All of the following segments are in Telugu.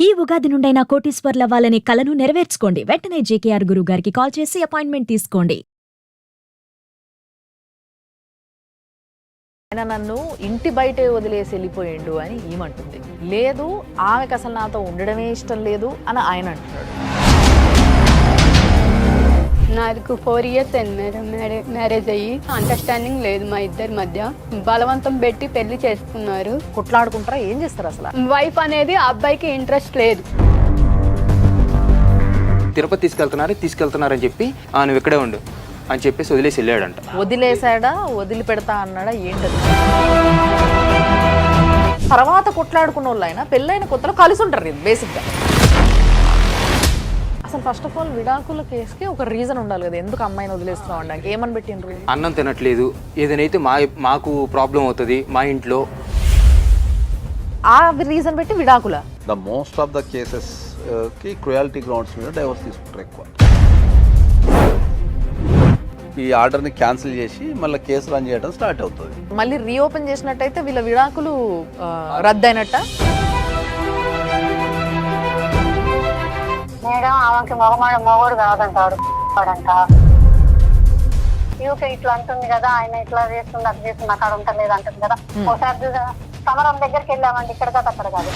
ఈ ఉగాది నుండైనా కోటీశ్వర్లవ్వాలనే కలను నెరవేర్చుకోండి. వెంటనే జేకేఆర్ గురువు గారికి కాల్ చేసి అపాయింట్మెంట్ తీసుకోండి. ఆయన నన్ను ఇంటి బయటే వదిలేసి వెళ్ళిపోయిండు అని ఈమంటుంది. లేదు, ఆమెకు అసలు నాతో ఉండడమే ఇష్టం లేదు అని ఆయన అంటున్నాడు. నాకు 4 years అయింది మేడం మ్యారేజ్ అయ్యి. అండర్స్టాండింగ్ లేదు మా ఇద్దరి మధ్య. బలవంతం పెట్టి పెళ్లి చేసుకున్నారు. కొట్లాడుకుంటారా, ఏం చేస్తారు అసలు? వైఫ్ అనేది ఆ అబ్బాయికి ఇంట్రెస్ట్ లేదు. తిరుపతి తీసుకెళ్తున్నారని చెప్పి నువ్వు ఇక్కడే ఉండు అని చెప్పేసి వదిలేసి వెళ్ళాడంట. వదిలేసాడా, వదిలిపెడతా అన్నాడా, ఏంటది? తర్వాత కొట్లాడుకున్న వాళ్ళు అయినా పెళ్ళైన కొత్తలో కలిసి ఉంటారు బేసిక్గా. అసలు ఫస్ట్ ఆఫ్ ఆల్ విడాకుల కేసుకి ఒక రీజన్ ఉండాలి కదా, ఎందుకు అమ్మాయిని వదిలేస్తున్నావు అనడానికి. ఏమని పెట్టిండ్రు? అన్నం తినట్లేదు, ఏదైతే మాకు ప్రాబ్లం అవుతుంది మా ఇంట్లో, ఆ రీజన్ పెట్టి విడాకుల. The most of the cases కి క్రుయాలిటీ గ్రౌండ్స్ మీద డైవర్స్ తీసుకుంటారు ఎక్కువ. ఈ ఆర్డర్ని క్యాన్సిల్ చేసి మళ్ళీ కేసు రన్ చేయడం స్టార్ట్ అవుతుంది. మళ్ళీ రీఓపెన్ చేసినట్టయితే వీళ్ళ విడాకులు రద్దయినట్ట. మేడం ఆమెకి మొగోడు కాదంటాడు యూకే ఇట్లా అంటుంది కదా, ఆయన ఇట్లా చేస్తుంది అది చేస్తుంది అక్కడ ఉంటలేదు అంటుంది కదా. ఒకసారి సమరం దగ్గరికి వెళ్ళామండి, ఇక్కడ కాదు అక్కడ కాదు.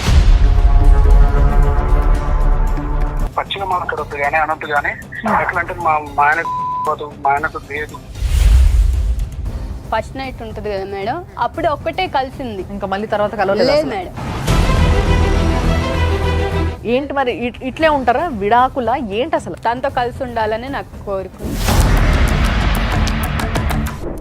పచ్చిగా మాట్లాడొద్దు కానీ అనొద్దు కానీ ఎట్లా అంటే మా ఆయనకు లేదు. ఫస్ట్ నైట్ ఉంటుంది కదా మేడం, అప్పుడు ఒక్కటే కలిసింది, ఇంకా మళ్ళీ తర్వాత కలవలేదు లేదు మేడం. ఏంటి మరి ఇట్లే ఉంటారా విడాకుల? ఏంటి అసలు? తనతో కలిసి ఉండాలని నాకు కోరుకుంది.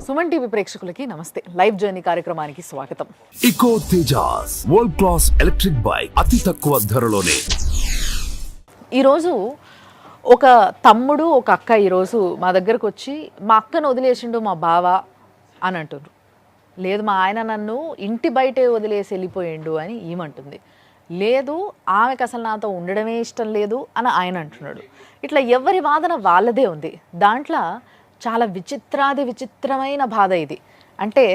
సుమన్ టీవీ ప్రేక్షకులకి నమస్తే. లైవ్ జర్నీ కార్యక్రమానికి స్వాగతం. Eko Tejas world class electric bike అతి తక్కువ ధరలోనే. ఈరోజు ఒక తమ్ముడు ఒక అక్క ఈరోజు మా దగ్గరకు వచ్చి మా అక్కను వదిలేసిండు మా బావ అని అంటున్నారు. లేదు, మా ఆయన నన్ను ఇంటి బయటే వదిలేసి వెళ్ళిపోయిండు అని ఈమంటుంది. లేదు, ఆమెకు అసలు నాతో ఉండడమే ఇష్టం లేదు అని ఆయన అంటున్నాడు. ఇట్లా ఎవరి వాదన వాళ్ళదే ఉంది. దాంట్లో చాలా విచిత్రమైన బాధ ఇది. అంటే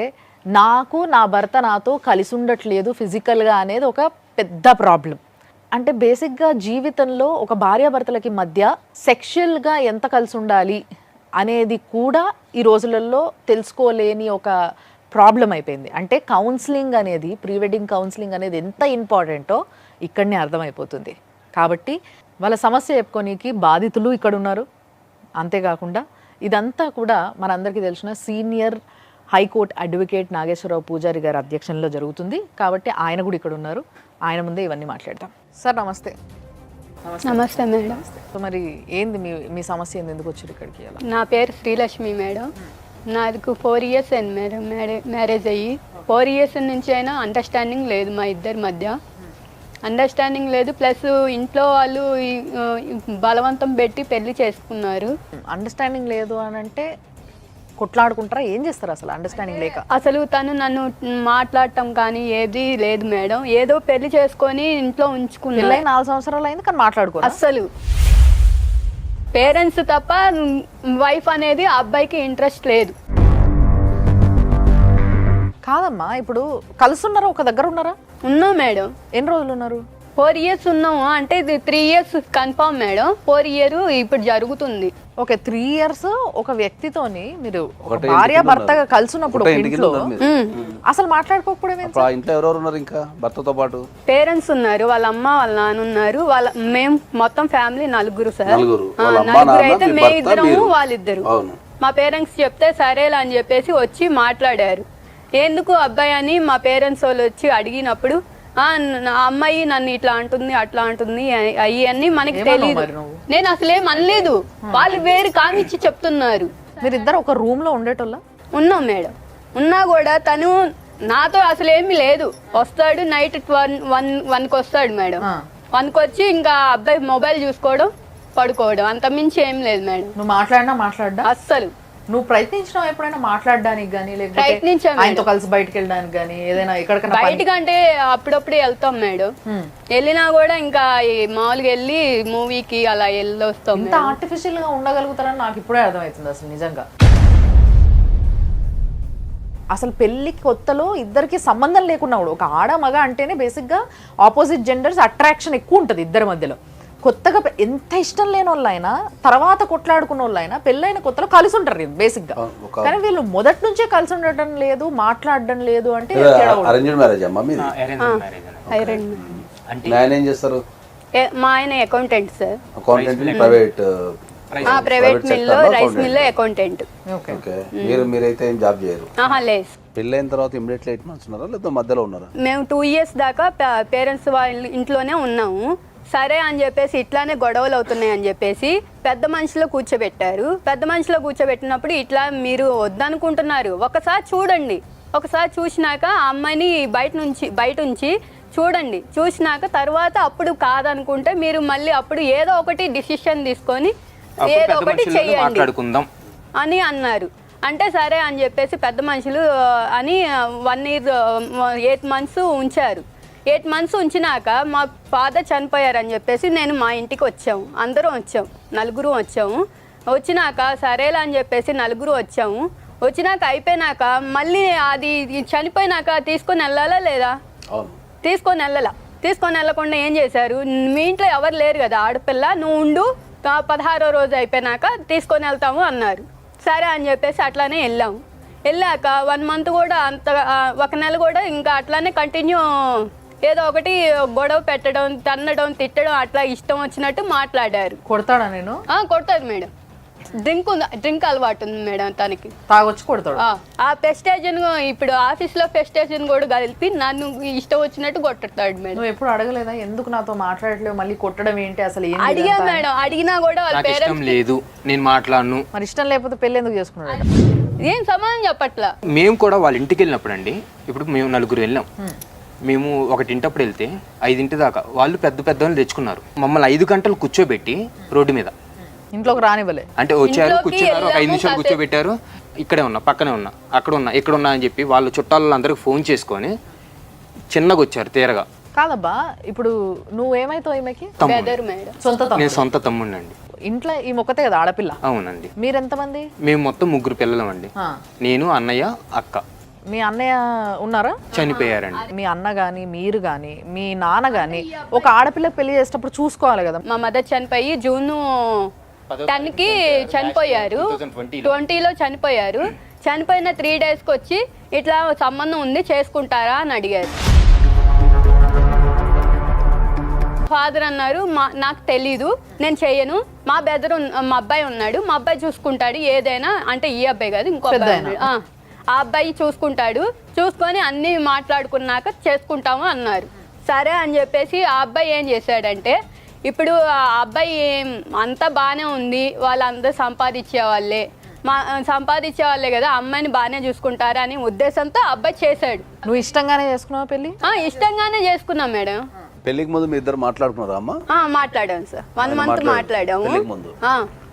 నాకు నా భర్త నాతో కలిసి ఉండట్లేదు ఫిజికల్గా అనేది ఒక పెద్ద ప్రాబ్లం. అంటే బేసిక్గా జీవితంలో ఒక భార్యాభర్తలకి మధ్య సెక్షువల్గా ఎంత కలిసి ఉండాలి అనేది కూడా ఈ రోజులలో తెలుసుకోలేని ఒక ప్రాబ్లం అయిపోయింది. అంటే కౌన్సిలింగ్ అనేది, ప్రీ వెడ్డింగ్ కౌన్సిలింగ్ అనేది ఎంత ఇంపార్టెంటో ఇక్కడనే అర్థమైపోతుంది. కాబట్టి వాళ్ళ సమస్య చెప్పుకోనికి బాధితులు ఇక్కడ ఉన్నారు. అంతేకాకుండా ఇదంతా కూడా మనందరికీ తెలిసిన సీనియర్ హైకోర్టు అడ్వకేట్ నాగేశ్వరరావు పూజారి గారి అధ్యక్షంలో జరుగుతుంది. కాబట్టి ఆయన కూడా ఇక్కడ ఉన్నారు. ఆయన ముందే ఇవన్నీ మాట్లాడతాం. సార్ నమస్తే. నమస్తే మేడం. సో మరి ఏంది మీ సమస్య ఏంది, ఎందుకు వచ్చారు ఇక్కడికి? నా పేరు శ్రీలక్ష్మి మేడం. నాకు 4 years అయింది మేడం మ్యారేజ్ అయ్యి. 4 years నుంచి అయినా అండర్స్టాండింగ్ లేదు మా ఇద్దరి మధ్య. అండర్స్టాండింగ్ లేదు, ప్లస్ ఇంట్లో వాళ్ళు బలవంతం పెట్టి పెళ్లి చేసుకున్నారు. అండర్స్టాండింగ్ లేదు అని అంటే కొట్లాడుకుంటారా, ఏం చేస్తారు అసలు అండర్స్టాండింగ్ లేక? అసలు తను నన్ను మాట్లాడటం కానీ ఏది లేదు మేడం. ఏదో పెళ్లి చేసుకొని ఇంట్లో ఉంచుకున్నారు. 4 సంవత్సరాలు అయింది కానీ మాట్లాడుకోరు అస్సలు. పేరెంట్స్ తప్ప వైఫ్ అనేది ఆ అబ్బాయికి ఇంట్రెస్ట్ లేదు. కాదమ్మా, ఇప్పుడు కలుసున్నారా, ఒక దగ్గర ఉన్నారా? ఉన్నాం మేడం. ఎన్ని రోజులు ఉన్నారు? 4 years ఉన్నాము. అంటే ఇది 3 years కన్ఫర్మ్ మేడం. 4 year ఇప్పుడు జరుగుతుంది. ఓకే, 3 years ఒక వ్యక్తితోని మీరు భార్య భర్తగా కలిసి ఉన్నప్పుడు ఇంట్లో అసలు మాట్లాడుకోకపోవడం? ఇంట్లో ఎవరెవరు ఉన్నారు ఇంకా భర్తతో పాటు? పేరెంట్స్ ఉన్నారు, వాళ్ళ అమ్మ వాళ్ళ నాన్న ఉన్నారు. మేము మొత్తం ఫ్యామిలీ 4 సార్. నలుగురు అయితే మేమిద్దరము వాళ్ళిద్దరు. మా పేరెంట్స్ చెప్తే సరేలా అని చెప్పేసి వచ్చి మాట్లాడారు. ఎందుకు అబ్బాయి అని మా పేరెంట్స్ వాళ్ళు వచ్చి అడిగినప్పుడు అమ్మాయి నన్ను ఇట్లా అంటుంది అట్లా అంటుంది అవన్నీ మనకి తెలియదు. నేను అసలేం అనలేదు, వాళ్ళు వేరు కామిచ్చి చెప్తున్నారు. మీరిద్దరు ఒక రూమ్ లో ఉండేటోళ్ళ? ఉన్నాం మేడం. ఉన్నా కూడా తను నాతో అసలు ఏమి లేదు. వస్తాడు నైట్ 1కి వస్తాడు మేడం. 1కి వచ్చి ఇంకా అబ్బాయి మొబైల్ చూసుకోవడం, పడుకోవడం, అంత మించి ఏం లేదు మేడం. నువ్వు మాట్లాడా? అస్సలు. నువ్వు ప్రయత్నించినావు ఎప్పుడైనా మాట్లాడడానికి కానీ, లేకపోతే ఆయనతో కలిసి బయటకు వెళ్ళడానికి కానీ, ఏదైనా ఎక్కడికైనా? బయటకంటే అప్పుడప్పుడు వెళ్తాం మేడం. వెళ్ళినా కూడా ఇంకా మామూలుగా వెళ్ళి మూవీకి అలా వెళ్ళొస్తాం. ఇంత ఆర్టిఫిషియల్ గా ఉండగలుగుతారని నాకు ఇప్పుడే అర్థమవుతుంది అసలు నిజంగా. అసలు పెళ్లి కొత్తలో ఇద్దరికి సంబంధం లేకున్నాడు. ఒక ఆడ మగ అంటేనే బేసిక్గా ఆపోజిట్ జెండర్స్ అట్రాక్షన్ ఎక్కువ ఉంటుంది ఇద్దరి మధ్యలో. కొత్తగా ఎంత ఇష్టం లేని వాళ్ళైనా తర్వాత కొట్లాడుకున్న వాళ్ళైనా పెళ్ళైన కొత్తలో కలిసి ఉంటారు బేసిక్గా. కానీ వీళ్ళు మొదటి నుంచే కలిసి ఉండటం లేదు, మాట్లాడడం లేదు అంటే అరేంజ్డ్ మ్యారేజ్ అమ్మా మీది? ఆయన ఏం చేస్తారు? మా ఆయన accountant sir. Accountant private private మిల్లో రైస్ మిల్లో అకౌంటెంట్. ఓకే. మీరైతే ఏం జాబ్ చేయరు? లేదు. పెళ్ళైన తర్వాత ఇమ్మీడియట్లీ 8 months ఉన్నారా లేదా మధ్యలో ఉన్నారా? మేము 2 years దాకా పేరెంట్స్ వాళ్ళ ఇంట్లోనే ఉన్నాము. సరే అని చెప్పేసి ఇట్లానే గొడవలు అవుతున్నాయి అని చెప్పేసి పెద్ద మనుషులో కూర్చోబెట్టారు. పెద్ద మనుషులో కూర్చోబెట్టినప్పుడు ఇట్లా మీరు వద్దనుకుంటున్నారు, ఒకసారి చూడండి, ఒకసారి చూసినాక ఆ అమ్మాయిని బయట ఉంచి చూడండి, చూసినాక తర్వాత అప్పుడు కాదనుకుంటే మీరు మళ్ళీ అప్పుడు ఏదో ఒకటి డిసిషన్ తీసుకొని ఏదో ఒకటి చెయ్యండి అని అన్నారు. అంటే సరే అని చెప్పేసి పెద్ద మనుషులు అని 1 year 8 months ఉంచారు. 8 months ఉంచినాక మా ఫాదర్ చనిపోయారని చెప్పేసి నేను మా ఇంటికి వచ్చాము. అందరం వచ్చాము, 4 వచ్చాము. వచ్చినాక సరేలా అని చెప్పేసి 4 వచ్చాము. వచ్చినాక అయిపోయినాక మళ్ళీ అది చనిపోయినాక తీసుకొని వెళ్ళాలా లేదా? తీసుకొని వెళ్ళకుండా ఏం చేశారు, మీ ఇంట్లో ఎవరు లేరు కదా ఆడపిల్ల, నువ్వు ఉండు, 16వ రోజు అయిపోయినాక తీసుకొని వెళ్తాము అన్నారు. సరే అని చెప్పేసి అట్లానే వెళ్ళాము. వెళ్ళాక 1 month కూడా అంత 1 నెల కూడా ఇంకా అట్లానే కంటిన్యూ ఏదో ఒకటి గొడవ పెట్టడం, తన్నడం, తిట్టడం, అట్లా ఇష్టం వచ్చినట్టు మాట్లాడారు. కొడతాడా? నేను కొడతాడు మేడం. డ్రింక్ అలవాటు ఉంది మేడం తనకి, తాగొచ్చి కొడతాడు. ఆ పెస్టేజన్ ఇప్పుడు ఆఫీస్ లో పెస్టేజన్ కూడా కలిపి నన్ను ఇష్టం వచ్చినట్టు కొట్టతాడు మేడం. నువ్వు ఎప్పుడు అడగలేదా ఎందుకు నాతో మాట్లాడలేవు, మళ్ళీ కొట్టడం ఏంటి అసలు? అడిగా మేడం, అడిగినా కూడా వాళ్ళ పేరెంట్స్ లేదు, నేను మాట్లాడను. మరి ఇష్టం లేకపోతే పెళ్లి ఎందుకు చేసుకున్నాడు? ఏం సమాధానం చెప్పట్లా. మేము కూడా వాళ్ళ ఇంటికి వెళ్ళినప్పుడు అండి, ఇప్పుడు మేము 4 వెళ్ళాం. మేము 1 వెళ్తే 5 దాకా వాళ్ళు పెద్ద వాళ్ళు తెచ్చుకున్నారు. మమ్మల్ని 5 గంటలు కూర్చోబెట్టి రోడ్డు మీద ఇంట్లోకి రానివ్వలే. అంటే వచ్చారు, కూర్చున్నారు, ఒక 5 నిమిషాలు కూర్చోబెట్టారు. ఇక్కడే ఉన్నా, పక్కనే ఉన్నా, అక్కడ ఉన్నా, ఇక్కడ ఉన్నా అని చెప్పి వాళ్ళ చుట్టాలందరికి ఫోన్ చేసుకొని చిన్నగా వచ్చారు తీరగా. కాదబ్బా, ఇప్పుడు నువ్వేమైతావు ఈమెకి? నేను సొంత తమ్ముడిని అండి. ఇంట్లో ఈ మొక్కతే కదా ఆడపిల్ల? అవునండి. మీరెంతమంది? మేము మొత్తం 3 పిల్లలం అండి. నేను, అన్నయ్య, అక్క. మీ అన్నయ్య ఉన్నారా? చనిపోయారండి. మీ అన్న గాని, మీరు గాని, మీ నాన్న గాని ఒక ఆడపిల్లకి పెళ్లి చేసేటప్పుడు చూసుకోవాలి కదా. మా మదర్ చనిపోయి June 10కి చనిపోయారు, 20లో చనిపోయారు. చనిపోయిన 3 daysకి వచ్చి ఇట్లా సంబంధం ఉంది చేసుకుంటారా అని అడిగారు. ఫాదర్ అన్నారు నాకు తెలీదు, నేను చెయ్యను, మా అబ్బాయి ఉన్నాడు, మా అబ్బాయి చూసుకుంటాడు ఏదైనా. అంటే ఈ అబ్బాయి కాదు, ఇంకో అబ్బాయి, ఆ అబ్బాయి చూసుకుంటాడు, చూసుకొని అన్నీ మాట్లాడుకున్నాక చేసుకుంటాము అన్నారు. సరే అని చెప్పేసి ఆ అబ్బాయి ఏం చేశాడంటే, ఇప్పుడు ఆ అబ్బాయి అంతా బాగానే ఉంది, వాళ్ళందరూ సంపాదించే వాళ్ళే కదా, అమ్మాయిని బాగానే చూసుకుంటారు అని ఉద్దేశంతో అబ్బాయి చేశాడు. నువ్వు ఇష్టంగానే చేసుకున్నావా పెళ్లి? ఇష్టంగానే చేసుకున్నాం మేడం. పెళ్లికి ముందు మీ ఇద్దరు మాట్లాడుకున్నారా అమ్మా? మాట్లాడాము సార్, 1 month మాట్లాడాము.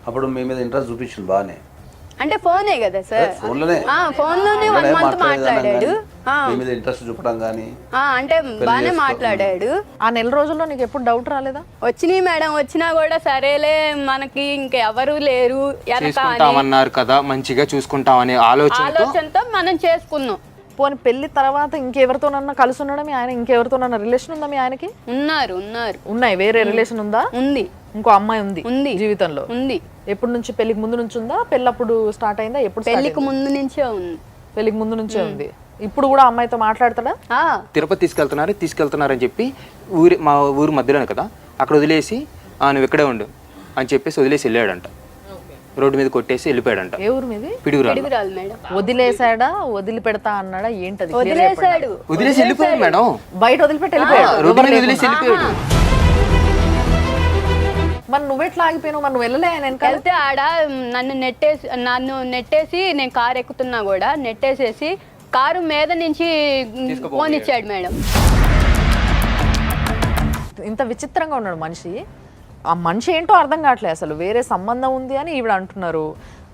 అప్పుడు మీ మీద ఇంట్రెస్ట్ చూపించింది బాగానే? అంటే ఫోనే కదా సార్, ఫోన్లోనే 1 month మాట్లాడాడు. మీ మీద ఇంట్రెస్ట్ చూపడం కానీ అంటే బాగానే మాట్లాడాడు. ఆ 4 రోజుల్లో నీకు ఎప్పుడు డౌట్ రాలేదా? వచ్చినాయి మేడం, వచ్చినా కూడా సరేలే మనకి ఇంకెవరు లేరు చేసుకుంటామన్నారు కదా, మంచిగా చూసుకుంటామనే ఆలోచనతో మనం చేసుకున్నాం. పోనీ పెళ్లి తర్వాత ఇంకెవరితోనన్నా కలిసి ఉన్నాడా మీ ఆయన? ఇంకెవరితోనన్నా రిలేషన్ ఉందా మీ ఆయనకి? ఉన్నాయి. వేరే రిలేషన్ ఉందా? ఉంది. ఇంకో అమ్మాయి ఉంది జీవితంలో? ఉంది. ఎప్పటి నుంచి? పెళ్లికి ముందు నుంచి ఉందా? పెళ్ళప్పుడు స్టార్ట్ అయిందా? ఎప్పుడు? పెళ్లికి ముందు నుంచే ఉంది. పెళ్లికి ముందు నుంచే ఉంది. ఇప్పుడు కూడా అమ్మాయితో మాట్లాడతాడా? తిరుపతి తీసుకెళ్తున్నారని చెప్పి మా ఊరు మధ్యలోనే కదా, అక్కడ వదిలేసి నువ్వు ఇక్కడే ఉండు అని చెప్పేసి వదిలేసి వెళ్ళాడంట. రోడ్డు మీద కొట్టేసి వెళ్ళిపోయాడంట. ఏ ఊరు మీది? పిడుగురాలు మేడం. వదిలేసాడా, వదిలి పెడతా అన్నాడా, ఏంటది? వదిలేసి వెళ్ళిపోయాడు మేడం. బయట వదిలిపెట్టి వెళ్ళిపోయాడు, రోడ్డు మీద వదిలేసి వెళ్ళిపోయాడు. మరి నువ్వెట్లా ఆగిపోయావు? మరి నువ్వు వెళ్ళలే? వెళ్తే ఆడ నన్ను నెట్టేసి నేను కారు ఎక్కుతున్నా కూడా నెట్టేసేసి కారు మీద నుంచి ఫోన్ ఇచ్చాడు మేడం. ఇంత విచిత్రంగా ఉన్నాడు మనిషి. ఆ మనిషి ఏంటో అర్థం కావట్లేదు అసలు. వేరే సంబంధం ఉంది అని ఈవిడ అంటున్నారు,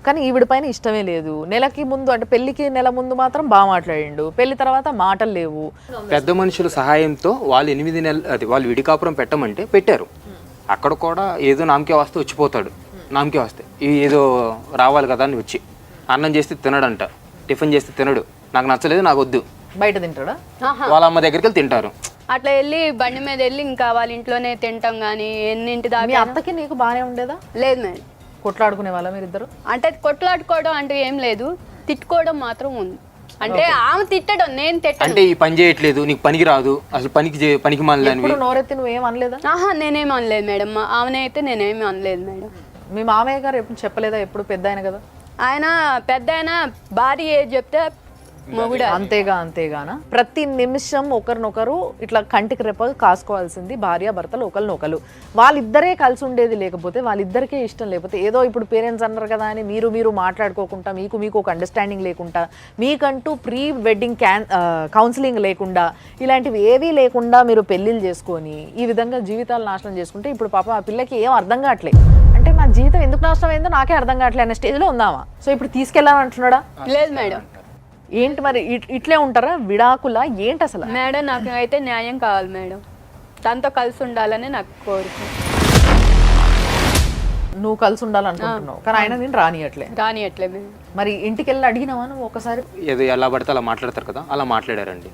కానీ ఈవిడ పైన ఇష్టమే లేదు. నెలకి ముందు అంటే పెళ్లికి నెల ముందు మాత్రం బాగా మాట్లాడిండు, పెళ్లి తర్వాత మాటలు లేవు. పెద్ద మనుషుల సహాయంతో వాళ్ళు 8 నెలలు వాళ్ళు విడికాపురం పెట్టమంటే పెట్టారు. అక్కడ కూడా ఏదో నామకే వస్తే వచ్చిపోతాడు, నామకే వస్తే ఏదో రావాలి కదా అని వచ్చి అన్నం చేస్తే తినడంట, టిఫిన్ చేస్తే తినడు, నాకు నచ్చలేదు, నాకు వద్దు. బయట తింటాడా? వాళ్ళ అమ్మ దగ్గరికి వెళ్ళి తింటారు. అట్లా వెళ్ళి బండి మీద వెళ్ళి ఇంకా వాళ్ళ ఇంట్లోనే తింటాం కానీ ఎన్నింటి మీ దాకా అత్తకి నీకు బాగానే ఉండేదా? లేదు మేడం. కొట్లాడుకునే వాళ్ళ మీరిద్దరు? అంటే కొట్లాడుకోవడం అంటే ఏం లేదు, తిట్టుకోవడం మాత్రం ఉంది. అంటే ఆమె తిట్టడం, నేను తిట్టను. అంటే ఈ పని చేయట్లేదు, నీకు పనికి రాదు, అసలు పనికి మాలని. ఇప్పుడు నోరెత్తి నువ్వేం అనలేదా? నేనేమి అనలేదు మేడం. ఆమెనే అయితే నేనేమి అనలేదు మేడం. మీ మామయ్య గారు ఎప్పుడు చెప్పలేదా? ఎప్పుడు పెద్ద ఆయన కదా ఆయన, పెద్ద ఆయన భార్య ఏది చెప్తే మొగుడు. అంతేగానా? ప్రతి నిమిషం ఒకరినొకరు ఇట్లా కంటికి రెప్ప కాసుకోవాల్సింది భార్య భర్తలు ఒకరినొకరు. వాళ్ళిద్దరే కలిసి ఉండేది లేకపోతే, వాళ్ళిద్దరికే ఇష్టం లేకపోతే, ఏదో ఇప్పుడు పేరెంట్స్ అన్నారు కదా అని మీరు మాట్లాడుకోకుండా, మీకు ఒక అండర్స్టాండింగ్ లేకుండా, మీకంటూ ప్రీ వెడ్డింగ్ కౌన్సిలింగ్ లేకుండా, ఇలాంటివి ఏవీ లేకుండా మీరు పెళ్ళిళ్ళు చేసుకొని ఈ విధంగా జీవితాలు నాశనం చేసుకుంటే, ఇప్పుడు పాపం ఆ పిల్లకి ఏం అర్థం కావట్లేదు. అంటే నా జీవితం ఎందుకు నాశనం అయిందో నాకే అర్థం కావట్లేదు అనే స్టేజ్లో ఉందామా? సో ఇప్పుడు తీసుకెళ్ళాలంటున్నాడా? లేదు మేడం. ఏంటి మరి ఇట్లే ఉంటారా? విడాకులా ఏంటి అసలు? మేడం నాకు అయితే న్యాయం కావాలి మేడం. తనతో కలిసి ఉండాలని నాకు కోరిక. నువ్వు కలిసి ఉండాలనుకుంటున్నావు కానీ ఆయన నేను రానియట్లే మేడం. మరి ఇంటికి వెళ్ళి అడిగినావా నువ్వు ఒకసారి? ఏదో ఎలా పడితే అలా మాట్లాడతారు కదా, అలా మాట్లాడారండి.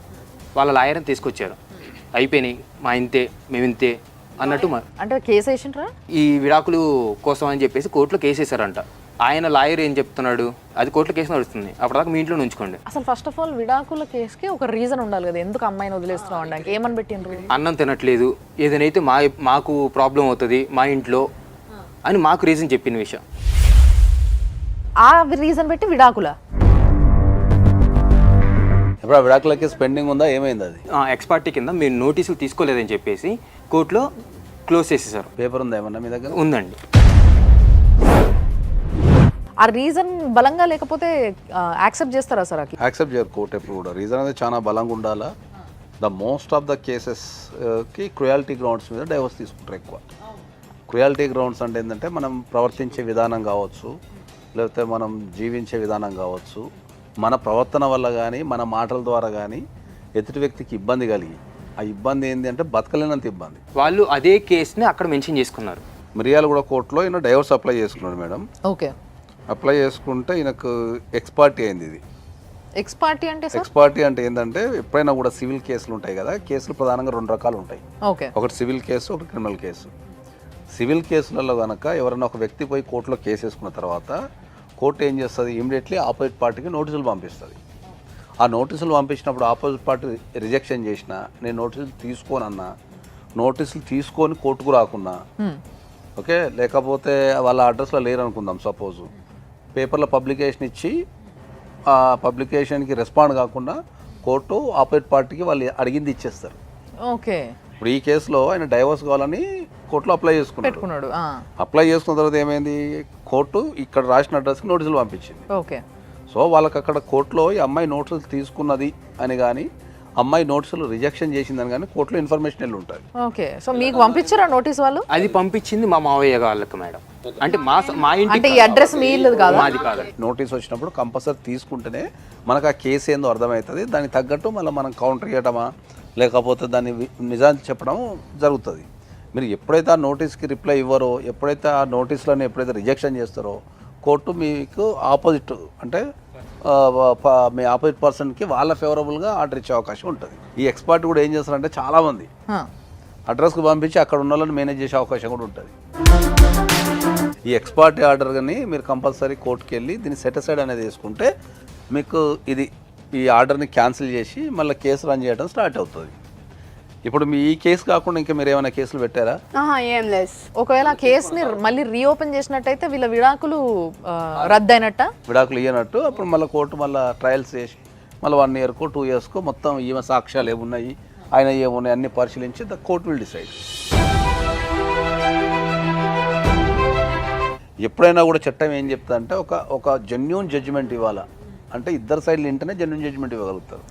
వాళ్ళ లాయర్ని తీసుకొచ్చారు, అయిపోయినాయి మా ఇంతే మేము ఇంతే అన్నట్టు. అంటే కేసు వేసిండ్రా? ఈ విడాకులు కోసం అని చెప్పేసి కోర్టులో కేసు వేసారంట. ఆయన లాయర్ ఏం చెప్తున్నాడు, అది కోర్టులో కేసు నడుస్తుంది, అప్పటిదాకా మీ ఇంట్లో ఉంచుకోండి. అసలు ఫస్ట్ ఆఫ్ ఆల్ విడాకుల కేసుకి ఒక రీజన్ ఉండాలి కదా, ఎందుకు అమ్మాయిని వదిలేస్తున్నావు అనడానికి. ఏమని పెట్టిండ్రు? అన్నం తినట్లేదు, ఏదైతే మాకు ప్రాబ్లం అవుతుంది మా ఇంట్లో అని మాకు రీజన్ చెప్పిన విషయం. ఆ రీజన్ పెట్టి విడాకుల? ఇప్పుడు ఆ విడాకుల కేసు పెండింగ్ ఉందా, ఏమైంది అది? ఎక్స్పార్టీ కింద మీరు నోటీసులు తీసుకోలేదని చెప్పేసి కోర్టులో క్లోజ్ చేసేసారు. పేపర్ ఉందా ఏమన్నా మీ దగ్గర? ఉందండి. ఆ రీజన్ బలంగా లేకపోతే యాక్సెప్ట్ చేస్తారా సార్? యాక్సెప్ట్ చేయరు కోర్టు ఎప్పుడు కూడా. రీజన్ అనేది చాలా బలంగా ఉండాలా. ద మోస్ట్ ఆఫ్ ద కేసెస్కి క్రుయాలిటీ గ్రౌండ్స్ మీద డైవర్స్ తీసుకుంటారు ఎక్కువ. క్రుయాలిటీ గ్రౌండ్స్ అంటే ఏంటంటే మనం ప్రవర్తించే విధానం కావచ్చు, లేకపోతే మనం జీవించే విధానం కావచ్చు, మన ప్రవర్తన వల్ల కానీ మన మాటల ద్వారా కానీ ఎదుటి వ్యక్తికి ఇబ్బంది కలిగి, ఆ ఇబ్బంది ఏంటి అంటే బతకలేనంత ఇబ్బంది. వాళ్ళు అదే కేసుని అక్కడ మెన్షన్ చేసుకున్నారు. మిర్యాలగూడ కోర్టులో ఈయన డైవర్స్ అప్లై చేసుకున్నాడు మేడం. ఓకే. అప్లై చేసుకుంటే ఈయనకు ఎక్స్పార్టీ అయింది. ఇది ఎక్స్పార్టీ అంటే సార్? ఎక్స్పార్టీ అంటే ఏంటంటే ఎప్పుడైనా కూడా సివిల్ కేసులు ఉంటాయి కదా, కేసులు ప్రధానంగా 2 రకాలు ఉంటాయి. ఓకే. ఒకటి సివిల్ కేసు, ఒకటి క్రిమినల్ కేసు. సివిల్ కేసులలో కనుక ఎవరైనా ఒక వ్యక్తి పోయి కోర్టులో కేసు వేసుకున్న తర్వాత కోర్టు ఏం చేస్తుంది, ఇమీడియట్లీ ఆపోజిట్ పార్టీకి నోటీసులు పంపిస్తుంది. ఆ నోటీసులు పంపించినప్పుడు ఆపోజిట్ పార్టీ రిజెక్షన్ చేసినా, నేను నోటీసులు తీసుకోనన్నా, నోటీసులు తీసుకొని కోర్టుకు రాకున్నా, ఓకే, లేకపోతే వాళ్ళ అడ్రస్లో లేరు అనుకుందాం సపోజు, పేపర్లో పబ్లికేషన్ ఇచ్చి ఆ పబ్లికేషన్కి రెస్పాండ్ కాకుండా కోర్టు ఆపోజిట్ పార్టీకి వాళ్ళు అడిగింది ఇచ్చేస్తారు. ఓకే. ఇప్పుడు ఈ కేసులో ఆయన డైవర్స్ కావాలని కోర్టులో అప్లై చేసుకున్నాడు. అప్లై చేసుకున్న తర్వాత ఏమైంది, కోర్టు ఇక్కడ రాసిన అడ్రస్కి నోటీసులు పంపించింది. ఓకే. సో వాళ్ళకి అక్కడ కోర్టులో ఈ అమ్మాయి నోటీసులు తీసుకున్నది అని కానీ, అమ్మాయి నోటీసులు రిజెక్షన్ చేసిందని కానీ కోర్టులో ఇన్ఫర్మేషన్ వెళ్ళి ఉంటుంది. ఓకే. సో మీకు పంపించారా నోటీస్ వాళ్ళు? అది పంపించింది మా మావయ్య వాళ్ళకి మేడం. అంటే మా ఇంటి అంటే ఈ అడ్రస్ మీ ఇల్లు కాదు, మాది కాదు. నోటీస్ వచ్చినప్పుడు కంపల్సరీ తీసుకుంటేనే మనకు ఆ కేసు ఏందో అర్థమవుతుంది. దానికి తగ్గట్టు మళ్ళీ మనం కౌంటర్ చేయడమా లేకపోతే దాన్ని నిజాన్ని చెప్పడం జరుగుతుంది. మీరు ఎప్పుడైతే ఆ నోటీస్కి రిప్లై ఇవ్వరో, ఎప్పుడైతే ఆ నోటీసులను ఎప్పుడైతే రిజెక్షన్ చేస్తారో, కోర్టు మీకు ఆపోజిట్ అంటే మీ ఆపోజిట్ పర్సన్కి వాళ్ళ ఫేవరబుల్గా ఆర్డర్ ఇచ్చే అవకాశం ఉంటుంది. ఈ ఎక్స్పర్ట్ కూడా ఏం చేస్తారంటే చాలామంది అడ్రస్కి పంపించి అక్కడ ఉన్న వాళ్ళని మేనేజ్ చేసే అవకాశం కూడా ఉంటుంది. ఈ ఎక్స్పర్ట్ ఆర్డర్ కానీ మీరు కంపల్సరీ కోర్టుకి వెళ్ళి దీన్ని సెటిసైడ్ అనేది వేసుకుంటే మీకు ఈ ఆర్డర్ని క్యాన్సిల్ చేసి మళ్ళీ కేసు రన్ చేయడం స్టార్ట్ అవుతుంది. ఇప్పుడు మీ ఈ కేసు కాకుండా ఇంకా మీరు ఏమైనా కేసులు పెట్టారా? ఏం లేదు. ఒకవేళ కేసుని మళ్ళీ రీఓపెన్ చేసినట్టయితే వీళ్ళ విడాకులు రద్దయినట్ట? విడాకులు ఇయ్యనట్టు. అప్పుడు మళ్ళీ కోర్టు మళ్ళీ ట్రయల్స్ చేసి మళ్ళీ 1 yearకో 2 yearsకో మొత్తం ఈమె సాక్ష్యాలు ఏమున్నాయి, ఆయన ఏమున్నాయి అన్ని పరిశీలించి ద కోర్ట్ విల్ డిసైడ్. ఎప్పుడైనా కూడా చట్టం ఏం చెప్తుందంటే ఒక జెన్యూన్ జడ్జిమెంట్ ఇవ్వాలా. అంటే ఇద్దరు సైడ్లు ఇంటనే జెన్యూన్ జడ్జిమెంట్ ఇవ్వగలుగుతారు.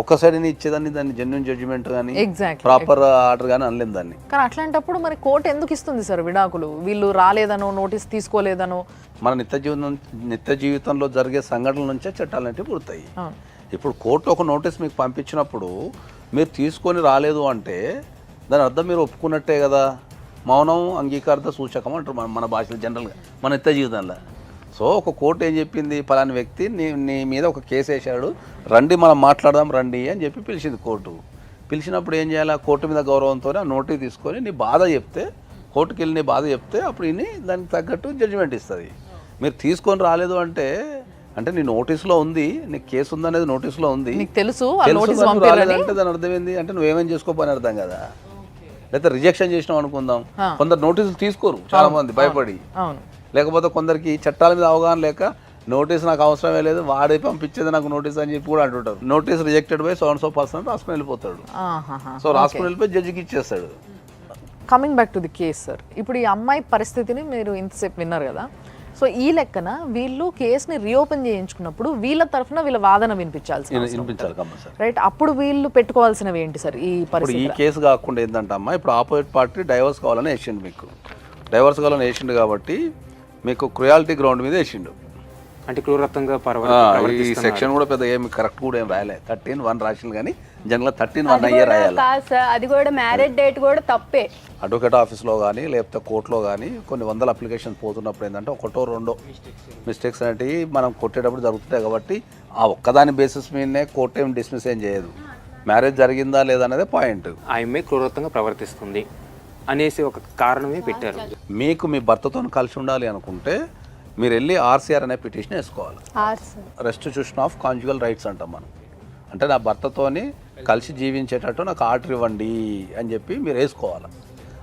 ఒక్క సైడ్ని ఇచ్చేదాన్ని దాన్ని జెన్యూన్ జడ్జిమెంట్ కానీ ప్రాపర్ ఆర్డర్ కానీ అనలేము దాన్ని. కానీ అట్లాంటప్పుడు మరి కోర్టు ఎందుకు ఇస్తుంది సార్ విడాకులు? వీళ్ళు రాలేదనో, నోటీస్ తీసుకోలేదనో. మన నిత్య జీవితంలో జరిగే సంఘటనల నుంచే చట్టాలు అనేవి పుడతాయి. ఇప్పుడు కోర్టు ఒక నోటీస్ మీకు పంపించినప్పుడు మీరు తీసుకొని రాలేదు అంటే దాని అర్థం మీరు ఒప్పుకున్నట్టే కదా. మౌనం అంగీకారత సూచకం అంటారు మన భాషలో జనరల్గా, మన నిత్య జీవితంలో. సో ఒక కోర్టు ఏం చెప్పింది, పలాని వ్యక్తి నీ మీద ఒక కేసు వేసాడు, రండి మనం మాట్లాడదాం రండి అని చెప్పి పిలిచింది కోర్టు. పిలిచినప్పుడు ఏం చేయాలి, కోర్టు మీద గౌరవంతో ఆ నోటీస్ తీసుకొని నీ బాధ చెప్తే, కోర్టుకి వెళ్ళి నీ బాధ చెప్తే అప్పుడు ఇన్ని దానికి తగ్గట్టు జడ్జిమెంట్ ఇస్తుంది. మీరు తీసుకొని రాలేదు అంటే నీ నోటీసులో ఉంది, నీకు కేసు ఉందనేది నోటీసులో ఉంది, నీకు తెలుసు రాలేదంటే దాని అర్థం ఏంది అంటే నువ్వేమేం చేసుకోపోని అర్థం కదా. లేకపోతే రిజెక్షన్ చేసినాం అనుకుందాం, కొందరు నోటీసులు తీసుకోరు చాలా మంది భయపడి, లేకపోతే కొందరికి చట్టాల మీద అవగాహన లేక నోటీస్ నాకు అవసరమే లేదు, వాడే పంపించేది నాకు నోటీస్ అని చెప్పి కూడా అంటుంటారు. Notice rejected by so person రాసుకుని వెళ్ళిపోతాడు. సో రాసుకుని వెళ్ళిపోయి జడ్జికి ఇచ్చేస్తాడు. Coming back to the case sir, ఇప్పుడు ఈ అమ్మాయి పరిస్థితిని మీరు ఇంతసేపు విన్నారు కదా. సో ఈ లెక్కన వీళ్ళు కేసుని రీఓపెన్ చేయించుకున్నప్పుడు వీళ్ళ తరఫున వీళ్ళ వాదన వినిపించాలి కంపల్సరీ, రైట్? అప్పుడు వీళ్ళు పెట్టుకోవాల్సినవి ఏంటి సార్ ఈ ఇప్పుడు ఈ పరిస్థితి? కేసు కాకుండా ఏంటంటే అమ్మా, ఇప్పుడు ఆపోజిట్ పార్టీ డైవర్స్ కావాలని వేసిండు, మీకు డైవర్స్ కావాలని వేసిండు కాబట్టి మీకు క్రుయాలిటీ గ్రౌండ్ మీద వేసిండు. అంటే క్రూరత్వంగా ఈ సెక్షన్ కూడా పెద్ద ఏమి కరెక్ట్ కూడా ఏం రాయలే, 13(1) రాసింది కానీ జనరల్గా 13(1) అయ్యే రాయాలి. కాదు సార్, అది కూడా మ్యారేజ్ డేట్ కూడా తప్పే. అడ్వకేట్ ఆఫీస్లో కానీ లేకపోతే కోర్టులో కానీ కొన్ని వందల అప్లికేషన్ పోతున్నప్పుడు ఏంటంటే ఒకటో రెండో మిస్టేక్స్ అనేవి మనం కొట్టేటప్పుడు జరుగుతుంటాయి. కాబట్టి ఆ ఒక్కదాని బేసిస్ మీదనే కోర్టు ఏం డిస్మిస్ ఏం చేయదు, మ్యారేజ్ జరిగిందా లేదా అనేది పాయింట్. ఆమె క్రూరత్వంగా ప్రవర్తిస్తుంది అనేసి ఒక కారణమే పెట్టారు. మీకు మీ భర్తతో కలిసి ఉండాలి అనుకుంటే మీరు వెళ్ళి ఆర్సీఆర్ అనే పిటిషన్ వేసుకోవాలి, రెస్టిట్యూషన్ ఆఫ్ కాంజుగల్ రైట్స్ అంటాం మనం. అంటే నా భర్తతోని కలిసి జీవించేటట్టు నాకు ఆర్డర్ ఇవ్వండి అని చెప్పి మీరు వేసుకోవాలి.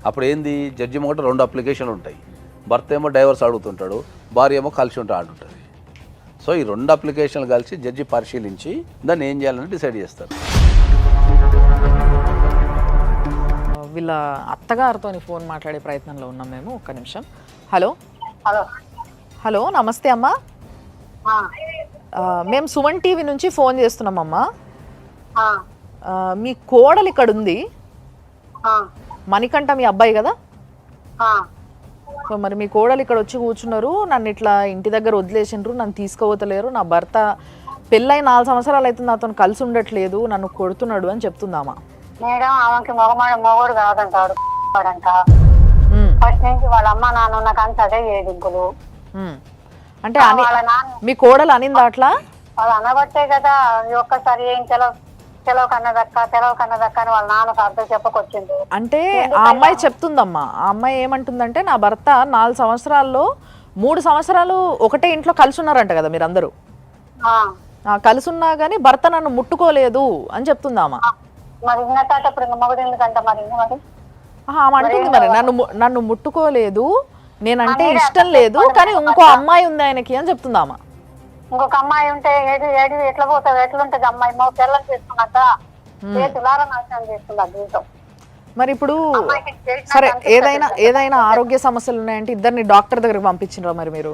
అప్పుడు ఏంది, జడ్జి మొదట 2 అప్లికేషన్లు ఉంటాయి, భర్త ఏమో డైవర్స్ అడుగుతుంటాడు, భార్య ఏమో కలిసి ఉంటే ఆడుంటుంది. సో ఈ 2 అప్లికేషన్లు కలిసి జడ్జి పరిశీలించి దాన్ని ఏం చేయాలని డిసైడ్ చేస్తారు. వీళ్ళ అత్తగారితో ఫోన్ మాట్లాడే ప్రయత్నంలో ఉన్నాం మేము. ఒక్క నిమిషం. హలో హలో హలో, నమస్తే అమ్మా. మేము సుమన్ టీవీ నుంచి ఫోన్ చేస్తున్నామమ్మా. మీ కోడలు ఇక్కడ ఉంది, మణికంఠ మీ అబ్బాయి కదా. సో మరి మీ కోడలు ఇక్కడ వచ్చి కూర్చున్నారు, నన్ను ఇట్లా ఇంటి దగ్గర వదిలేసిండ్రు, నన్ను తీసుకుపోతలేరు, నా భర్త పెళ్ళై 4 సంవత్సరాలు అవుతుంది నాతో కలిసి ఉండట్లేదు, నన్ను కొడుతున్నాడు అని చెప్తుందామా. మేడం ఆమెకి మొగోడు కాదంటాడు ఫస్ట్ నుంచి వాళ్ళ అమ్మ నాన్న నాకు అంత అదే ఏదింపులు. అంటే మీ కోడలు అనిందా అట్లా? వాళ్ళు అనబట్టే కదా ఒక్కసారి ఏం తెలవ కన్నదక్క అని వాళ్ళ నాన్నకు అర్థం చెప్పకొచ్చింది. అంటే ఆ అమ్మాయి చెప్తుందమ్మా, ఆ అమ్మాయి ఏమంటుందంటే నా భర్త 4 సంవత్సరాల్లో 3 సంవత్సరాలు ఒకటే ఇంట్లో కలిసి ఉన్నారంట కదా మీరందరూ, కలిసి ఉన్నా గానీ భర్త నన్ను ముట్టుకోలేదు అని చెప్తుందామా. మరి ఇప్పుడు మొగడు ఎందుకంట మరి అంటుంది మరి నన్ను ముట్టుకోలేదు, నేనంటే ఇష్టం లేదు, కానీ ఇంకో అమ్మాయి ఉంది ఆయనకి అని చెప్తుందామా. ఇంకొక అమ్మాయి ఉంటే ఏది ఎట్లా పోతుంది, ఎట్లుంటది అమ్మాయి మా పిల్లలు చేసుకున్నాక చేతులారా నాశనం చేసుకున్నా జీవితం. మరి ఇప్పుడు సరే ఏదైనా ఆరోగ్య సమస్యలు ఉన్నాయంటే ఇద్దరిని డాక్టర్ దగ్గరకు పంపించినరా మరి మీరు?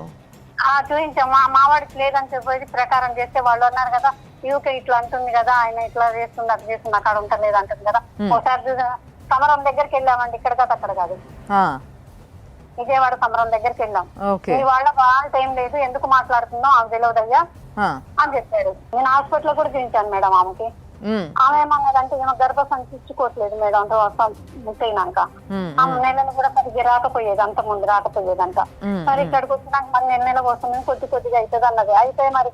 చూపించాం, మా వాడికి లేదని చెప్పేది ప్రకారం చేస్తే వాళ్ళు అన్నారు కదా, యూకే ఇట్లా అంటుంది కదా, ఆయన ఇట్లా చేస్తుంది అది చేస్తుంది అక్కడ ఉంటలేదు అంటుంది కదా. ఒకసారి సమరం దగ్గరికి వెళ్ళామండి, ఇక్కడ కాదు అక్కడ కాదు, విజయవాడ సమరం దగ్గరికి వెళ్ళాం. మీ వాళ్ళ వాళ్ళతో ఏం లేదు, ఎందుకు మాట్లాడుతున్నావు ఆమె తెలియదయ్యా అని చెప్పాడు. నేను హాస్పిటల్ కూడా చూపించాను మేడం ఆమెకి. ఆమె ఏమన్నదంటే ఏమో గర్భసంచి ఇచ్చుకోవట్లేదు మేడం అంటే వస్తాం ముట్టయినాక. ఆమె నెలలు కూడా సరిగ్గా రాకపోయేది, అంత ముందు రాకపోయేదంట. మరి ఇక్కడికి వచ్చినాక మరి నెల వస్తుంది కొద్దిగా అవుతుంది అన్నది. అయితే మరి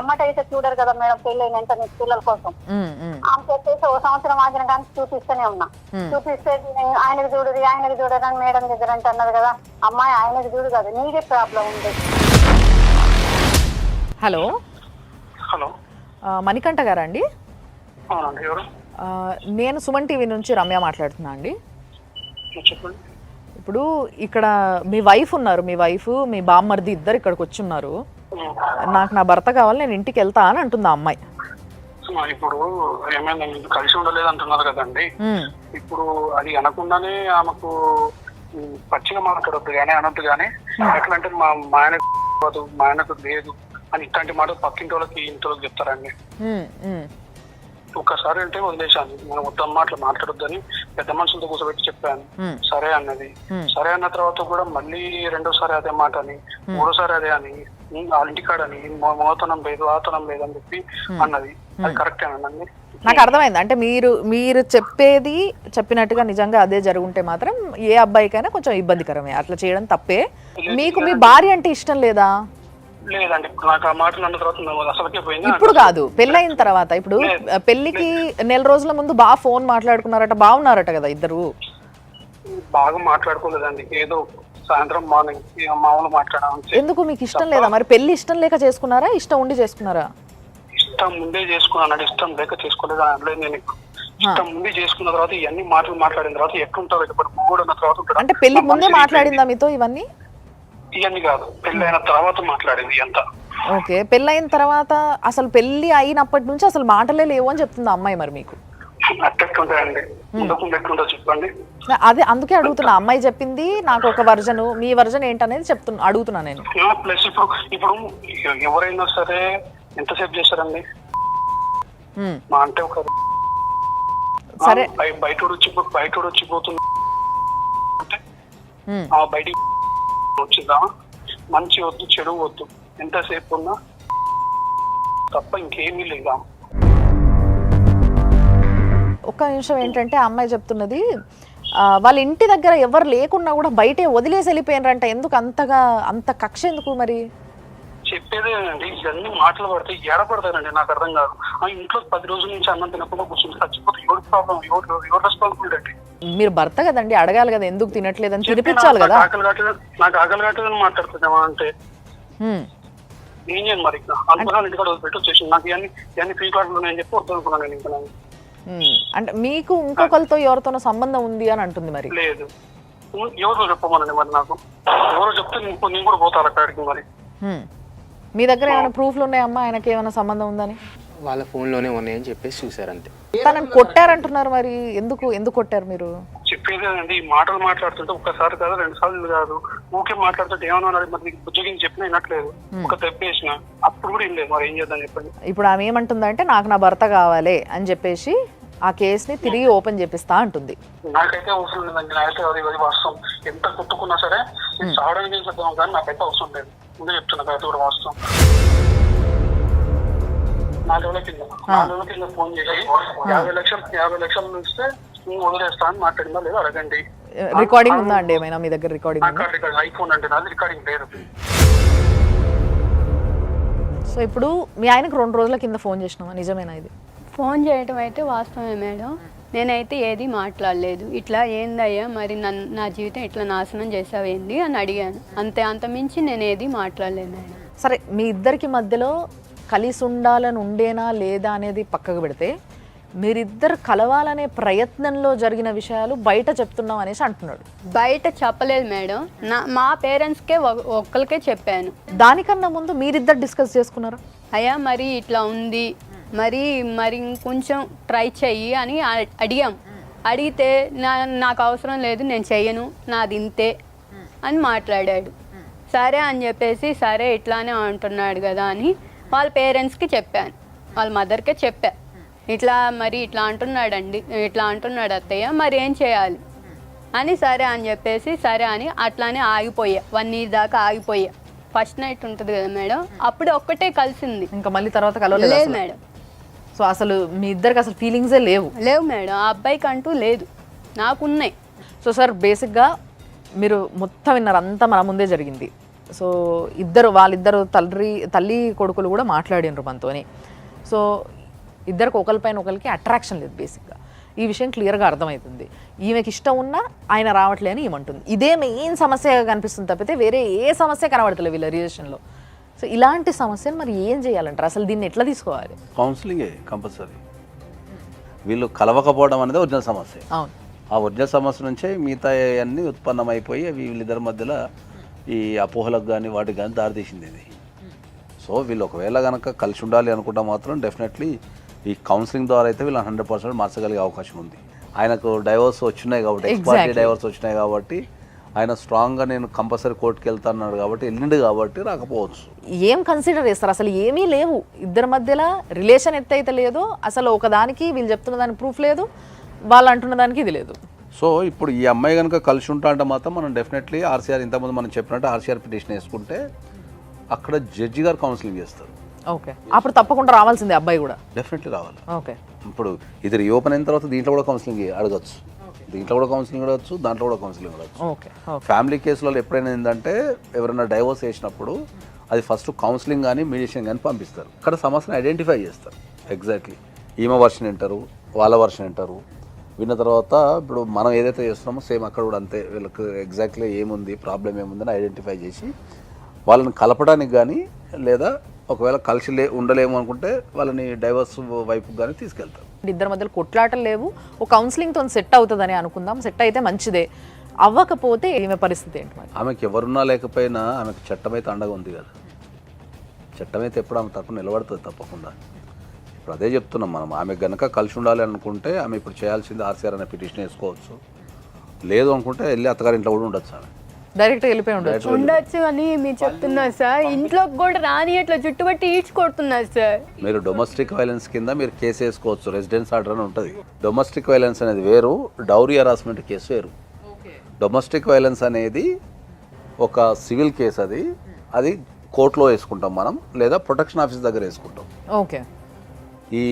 ఎమ్మటైతే చూడరు కదా మేడం పెళ్ళైన పిల్లల కోసం. ఆమె చెప్పేసి 1 సంవత్సరం ఆగిన కానీ చూపిస్తూనే ఉన్నా. చూపిస్తే ఆయనకు చూడరు అని మేడం దగ్గర అంటే అన్నది కదా, అమ్మాయి ఆయనకు చూడు కదా, నీదే ప్రాబ్లం ఉంది. హలో హలో, మణికంఠ గారా అండి? అవునండి, ఎవరు? నేను సుమన్ టీవీ నుంచి రమ్య మాట్లాడుతున్నా అండి. చెప్పండి. ఇప్పుడు ఇక్కడ మీ వైఫ్ ఉన్నారు, మీ వైఫ్ మీ బామ్మర్ది ఇద్దరు ఇక్కడికి వచ్చి ఉన్నారు, నాకు నా భర్త కావాలి నేను ఇంటికి వెళ్తా అని అంటుంది ఆ అమ్మాయి. ఇప్పుడు ఏమైందండి, కలిసి ఉండలేదు అంటున్నారు కదండి. ఇప్పుడు అది అనకుండానే ఆమెకు పచ్చిగా మాట్లాడొద్దు కానీ అనొద్దు కానీ, ఎట్లా అంటే మా ఆయనకు లేదు అని ఇట్లాంటి మాట పక్కింటి వాళ్ళకి ఇంటి వాళ్ళకి చెప్తారండి. ఒక్కసారి అంటే వదిలేశాను, నేను మొత్తం మాటలు మాట్లాడొద్దని పెద్ద మనుషులతో కూర్చోబెట్టి చెప్పాను. సరే అన్నది. సరే అన్న తర్వాత కూడా మళ్ళీ 2వ సారి అదే మాట అని, 3వసారి అదే అని, వాళ్ళ ఇంటికాడని మోతనం లేదు ఆతనం లేదు అని చెప్పి అన్నది. అది కరెక్టేనండి? నాకు అర్థమైంది. అంటే మీరు చెప్పినట్టుగా నిజంగా అదే జరుగుంటే మాత్రం ఏ అబ్బాయికైనా కొంచెం ఇబ్బందికరమే, అట్లా చేయడం తప్పే. మీకు మీ భార్య అంటే ఇష్టం లేదా? లేదండి ఇప్పుడు నాకు ఆ మాటలు అన్న తర్వాత మేము అసలుకే పోయింది. ఇప్పుడు కాదు, పెళ్ళైన తర్వాత. ఇప్పుడు పెళ్లికి నెల రోజుల ముందు బాగా ఫోన్ మాట్లాడుకున్నారట, బాగున్నారట కదా ఇద్దరు? బాగా మాట్లాడుకోలేదండి, ఏదో సాయంత్రం మార్నింగ్ మామూలు మాట్లాడాము. ఎందుకు, మీకు ఇష్టం లేదా మరి? పెళ్లి ఇష్టం లేక చేసుకున్నారా, ఇష్టం ఉండి చేసుకున్నారా? ఇష్టం ముందే చేసుకున్నాను, ఇష్టం లేక చేసుకోలేదు అని అనలేదు నేను. ఇష్టం ముందే చేసుకున్న తర్వాత ఇవన్నీ మాటలు మాట్లాడిన తర్వాత ఎట్లుంటారు ఇప్పుడు మూడు అన్న తర్వాత ఉంటాడు. అంటే పెళ్లి ముందే మాట్లాడిందా మీతో ఇవన్నీ? ఇవన్నీ కాదు, పెళ్ళైన తర్వాత మాట్లాడింది అంతా. ఓకే, పెళ్ళైన తర్వాత అసలు పెళ్లి అయినప్పటి నుంచి అసలు మాటలే లేవు అని చెప్తుంది అమ్మాయి. మరి మీకు అట్టెట్లుంటాయండి, ఉండకుండా ఎట్లుంటో చెప్పండి. అదే అందుకే అడుగుతున్నా, అమ్మాయి చెప్పింది నాకు ఒక వర్జను, మీ వర్జన్ ఏంటనేది అడుగుతున్నా నేను. ప్లస్ ఇప్పుడు ఎవరైనా సరే ఎంతసేపు చేస్తారండి? మా అంటే ఒక సరే బయట వచ్చిపోతుంది అంటే బయటికి వచ్చిందా, మంచి వద్దు చెడు వద్దు, ఎంతసేపు ఉన్నా తప్ప ఇంకేమీ లేదా. ఒక్క నిమిషం, ఏంటంటే అమ్మాయి చెప్తున్నది వాళ్ళ ఇంటి దగ్గర ఎవరు లేకున్నా కూడా బయటే వదిలేసి వెళ్ళిపోయినారంట. ఎందుకు అంతగా, అంత కక్ష ఎందుకు మరి? చెప్పేదేనండి, ఇవన్నీ మాటలు పడితే ఏడపడతానండి, నాకు అర్థం కాదు. ఆ ఇంట్లో 10 రోజుల నుంచి అన్నం తినకుండా కూర్చొని చచ్చిపోతే ఎవరి ప్రాబ్లం, ఎవరు రెస్పాన్సిబిలిటీ అండి? మీరు భర్త కదండి, అడగాలి కదా ఎందుకు తినట్లేదని, తినిపించాలి కదా. నాకు ఆకలి కావట్లేదని మాట్లాడుతున్నామా అంటే ఏం చేయండి మరి? అనుకున్నాను ఇంటికాడ వదిలిపెట్టి వచ్చేసి నాకు ఇవన్నీ ఫ్రీ కార్డులు ఉన్నాయని చెప్పి వద్దు అనుకున్నాను నేను. ఇంకా అంటే మీకు ఇంకొకరితో ఎవరితోనో సంబంధం ఉంది అని అంటుంది మరి? లేదు, ఎవరో చెప్పమనండి మరి, నాకు ఎవరో చెప్తే నేను కూడా పోతాను అక్కడికి. మరి మీ దగ్గర ఏమైనా ప్రూఫ్లు ఉన్నాయమ్మా ఆయనకి ఏమైనా సంబంధం ఉందని? వాళ్ళ ఫోన్లోనే ఉన్నాయని చెప్పేసి చూసారు అంతే. తనని కొట్టారంటున్నారు, మరి ఎందుకు కొట్టారు మీరు? చెప్పేదేనండి, ఈ మాటలు మాట్లాడుతుంటే ఒక్కసారి కాదు 2 సార్లు కాదు, ఊకే మాట్లాడుతుంటే ఏమన్నా మరి నీకు బుజ్జగిని చెప్పినా వినట్లేదు, ఒక దెబ్బేసిన అప్పుడు కూడా ఏం లేదు. మరి ఏం చేద్దాం చెప్పండి. ఇప్పుడు ఆమె ఏమంటుందంటే నాకు నా భర్త కావాలి అని చెప్పేసి ఆ కేసుని తిరిగి ఓపెన్ చేపిస్తా అంటుంది. నాకైతే అవసరం లేదండి, నాకైతే అది వాస్తవం. ఎంత కొట్టుకున్నా సరే నేను చావడానికి చెప్తాం కానీ నాకైతే అవసరం లేదు, ముందే చెప్తున్నా. అది కూడా వాస్తవం. 4 రోజుల కింద ఫోన్ చేసి 50 లక్షలు ఇస్తే నేను వదిలేస్తా అని మాట్లాడిందా లేదా అడగండి. రికార్డింగ్ ఉందా అండి ఏమైనా మీ దగ్గర? రికార్డింగ్ ఐఫోన్ అంటే నాది రికార్డింగ్ లేదు. సో ఇప్పుడు మీ ఆయనకు 2 రోజుల కింద ఫోన్ చేసినామా, నిజమేనా ఇది? ఫోన్ చేయటం అయితే వాస్తవమే మేడం. నేనైతే ఏది మాట్లాడలేదు. ఇట్లా ఏందయ్యా మరి నా జీవితం ఇట్లా నాశనం చేసావేంది అని అడిగాను అంతే, అంత మించి నేను ఏది మాట్లాడలేదు మేడం. సరే, మీ ఇద్దరికి మధ్యలో కలిసి ఉండాలని ఉండేనా లేదా అనేది పక్కకు పెడితే, మీరిద్దరు కలవాలనే ప్రయత్నంలో జరిగిన విషయాలు బయట చెప్తున్నాం అనేసి అంటున్నాడు. బయట చెప్పలేదు మేడం, మా పేరెంట్స్కే ఒక్కరికే చెప్పాను. దానికన్నా ముందు మీరిద్దరు డిస్కస్ చేసుకున్నారు. అయ్యా మరి ఇట్లా ఉంది, మరి ఇంకొంచెం ట్రై చెయ్యి అని అడిగాం. అడిగితే నాకు అవసరం లేదు, నేను చెయ్యను, నాది ఇంతే అని మాట్లాడాడు. సరే అని చెప్పేసి సరే ఇట్లానే అంటున్నాడు కదా అని వాళ్ళ పేరెంట్స్కి చెప్పాను, వాళ్ళ మదర్కే చెప్పా. ఇట్లా అంటున్నాడు అత్తయ్య, మరి ఏం చేయాలి అని. సరే అని చెప్పేసి సరే అని అట్లానే ఆగిపోయా. 1 year దాకా ఆగిపోయా. ఫస్ట్ నైట్ ఉంటుంది కదా మేడం, అప్పుడు ఒక్కటే కలిసింది, ఇంకా మళ్ళీ తర్వాత కలవలేదు మేడం. సో అసలు మీ ఇద్దరికి అసలు ఫీలింగ్సే లేవు మేడం. ఆ అబ్బాయికి అంటూ లేదు, నాకున్నాయి. సో సార్, బేసిక్గా మీరు మొత్తం విన్నారు, అంతా మన ముందే జరిగింది. సో వాళ్ళిద్దరు తల్లి కొడుకులు కూడా మాట్లాడినరు మనతోని. సో ఇద్దరికి ఒకరిపైన ఒకరికి అట్రాక్షన్ లేదు బేసిక్గా. ఈ విషయం క్లియర్గా అర్థమవుతుంది. ఈమెకి ఇష్టం ఉన్నా ఆయన రావట్లే అని ఏమంటుంది. ఇదే మెయిన్ సమస్యగా కనిపిస్తుంది తప్పితే వేరే ఏ సమస్య కనబడతలేదు వీళ్ళ రిలేషన్లో. సో ఇలాంటి సమస్యను మరి ఏం చేయాలంటారు? అసలు దీన్ని ఎట్లా తీసుకోవాలి? కౌన్సిలింగే కంపల్సరీ. వీళ్ళు కలవకపోవడం అనేది ఒరిజినల్ సమస్య. అవును, ఆ ఒరిజినల్ సమస్య నుంచే మిగతా అన్నీ ఉత్పన్నమైపోయి వీళ్ళిద్దరి మధ్యలో ఈ అపోహలకు కానీ వాటికి కానీ దారితీసింది ఇది. సో వీళ్ళు ఒకవేళ కనుక కలిసి ఉండాలి అనుకుంటే మాత్రం డెఫినెట్లీ ఈ కౌన్సిలింగ్ ద్వారా అయితే వీళ్ళు 100% మార్చగలిగే అవకాశం ఉంది. ఆయనకు డైవర్స్ వచ్చినాయి కాబట్టి, ఎక్స్పార్టీ డైవర్స్ వచ్చినాయి కాబట్టి ఆయన స్ట్రాంగ్గా నేను కంపల్సరీ కోర్టుకి వెళ్తాన్నాడు కాబట్టి వెళ్ళిండు కాబట్టి రాకపోవచ్చు. ఏం కన్సిడర్ చేస్తారు? అసలు ఏమీ లేవు ఇద్దరి మధ్యలో, రిలేషన్ ఎత్తైతే లేదు అసలు. ఒకదానికి వీళ్ళు చెప్తున్న దానికి ప్రూఫ్ లేదు, వాళ్ళు అంటున్న దానికి ఇది లేదు. సో ఇప్పుడు ఈ అమ్మాయి కనుక కలిసి ఉంటా అంటే మాత్రం మనం డెఫినెట్లీ ఆర్సీఆర్, ఇంతకుముందు మనం చెప్పినట్టు ఆర్సీఆర్ పిటిషన్ వేసుకుంటే అక్కడ జడ్జి గారు కౌన్సిలింగ్ చేస్తారు. ఓకే, అప్పుడు తప్పకుండా రావాల్సిందే అబ్బాయి కూడా. డెఫినెట్లీ రావాలి. ఓకే, ఇప్పుడు ఇది రీఓపెన్ అయిన తర్వాత దీంట్లో కూడా కౌన్సిలింగ్ అడగచ్చు, దీంట్లో కూడా కౌన్సిలింగ్ అడగచ్చు, దాంట్లో కూడా కౌన్సిలింగ్ అడగచ్చు. ఓకే. ఫ్యామిలీ కేసులలో ఎప్పుడైనా ఏంటంటే ఎవరైనా డైవోర్స్ చేసినప్పుడు అది ఫస్ట్ కౌన్సిలింగ్ కానీ మీడియేషన్ కానీ పంపిస్తారు. అక్కడ సమస్యను ఐడెంటిఫై చేస్తారు. ఎగ్జాక్ట్లీ ఈమె వర్షన్ వింటారు, వాళ్ళ వర్షన్ వింటారు. విన్న తర్వాత ఇప్పుడు మనం ఏదైతే చేస్తున్నామో సేమ్ అక్కడ కూడా అంతే. వీళ్ళకి ఎగ్జాక్ట్లీ ఏముంది, ప్రాబ్లం ఏముందని ఐడెంటిఫై చేసి వాళ్ళని కలపడానికి కానీ లేదా ఒకవేళ కలిసి ఉండలేము అనుకుంటే వాళ్ళని డైవర్స్ వైపు కానీ తీసుకెళ్తారు. ఇద్దరి మధ్యలో కొట్లాటలు లేవు, ఒక కౌన్సిలింగ్తో సెట్ అవుతుందని అనుకుందాం. సెట్ అయితే మంచిదే, అవ్వకపోతే ఈమె పరిస్థితి ఏంటి మరి? ఆమెకి ఎవరున్నా లేకపోయినా ఆమెకు చట్టం అయితే అండగా ఉంది కదా. చట్టం అయితే ఎప్పుడు ఆమె తరపున నిలబడుతుంది తప్పకుండా. ఇప్పుడు అదే చెప్తున్నాం మనం. ఆమె గనక కలిసి ఉండాలి అనుకుంటే ఆమె ఇప్పుడు చేయాల్సింది ఆర్సీఆర్ అనే పిటిషన్ వేసుకోవచ్చు. లేదు అనుకుంటే వెళ్ళి అత్తగారింట్లో కూడా ఉండొచ్చు. ఆమె డైరెక్ట్గా వెళ్ళిపోయి ఉండొచ్చు అని మీరు చెప్తున్నారు సార్. ఇంట్లోకి కూడా రాని అట్లా చుట్టుబట్టి ఈడ్చి కొడుతున్నారు సార్. మీరు డొమెస్టిక్ వైలెన్స్ కింద మీరు కేసు వేసుకోవచ్చు. రెసిడెన్స్ ఆర్డర్ అని ఉంటుంది. డొమెస్టిక్ వైలెన్స్ అనేది వేరు, డౌరీ హరాస్మెంట్ కేసు వేరు. డొమెస్టిక్ వైలెన్స్ అనేది ఒక సివిల్ కేసు. అది కోర్టులో వేసుకుంటాం మనం, లేదా ప్రొటెక్షన్ ఆఫీస్ దగ్గర వేసుకుంటాం. ఓకే. ఈ